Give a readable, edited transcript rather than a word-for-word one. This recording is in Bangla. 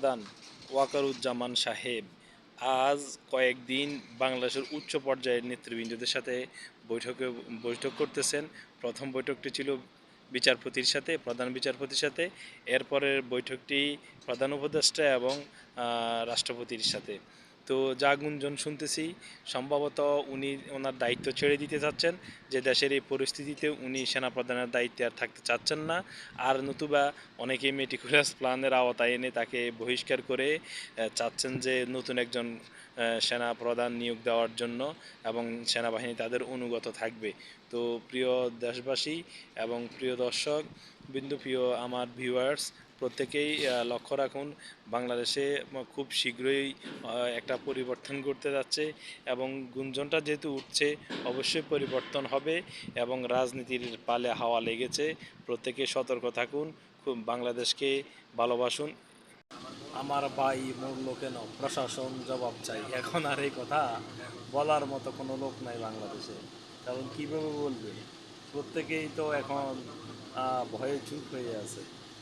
সেনাপ্রধান ওয়াকারুজ্জামান সাহেব আজ কয়েকদিন বাংলাদেশের উচ্চ পর্যায়ের নেতৃবৃন্দদের সাথে বৈঠকে বৈঠক করতেছেন। প্রথম বৈঠকটি ছিল বিচারপতির সাথে, প্রধান বিচারপতির সাথে। এরপরের বৈঠকটি প্রধান উপদেষ্টা এবং রাষ্ট্রপতির সাথে। তো যা গুঞ্জন শুনতেছি, সম্ভবত উনি ওনার দায়িত্ব ছেড়ে দিতে চাচ্ছেন, যে দেশের এই পরিস্থিতিতে উনি সেনাপ্রধানের দায়িত্বে আর থাকতে চাচ্ছেন না। আর নতুবা অনেকেই মেটিকুলাস প্ল্যানের আওতায় এনে তাকে বহিষ্কার করে চাচ্ছেন যে নতুন একজন সেনাপ্রধান নিয়োগ দেওয়ার জন্য, এবং সেনাবাহিনী তাদের অনুগত থাকবে। তো প্রিয় দেশবাসী এবং প্রিয় দর্শক বিন্দু, প্রিয় আমার ভিউয়ার্স, প্রত্যেকেই লক্ষ্য রাখুন, বাংলাদেশে খুব শীঘ্রই একটা পরিবর্তন ঘটতে যাচ্ছে, এবং গুঞ্জনটা যেহেতু উঠছে অবশ্যই পরিবর্তন হবে, এবং রাজনীতির পালে হাওয়া লেগেছে। প্রত্যেকে সতর্ক থাকুন, খুব বাংলাদেশকে ভালোবাসুন। আমার ভাই মরল কেন, প্রশাসন জবাব চাই। এখন আর এই কথা বলার মতো কোনো লোক নাই বাংলাদেশে, কারণ কীভাবে বলবে, প্রত্যেকেই তো এখন ভয়ে চুপ হয়ে আছে।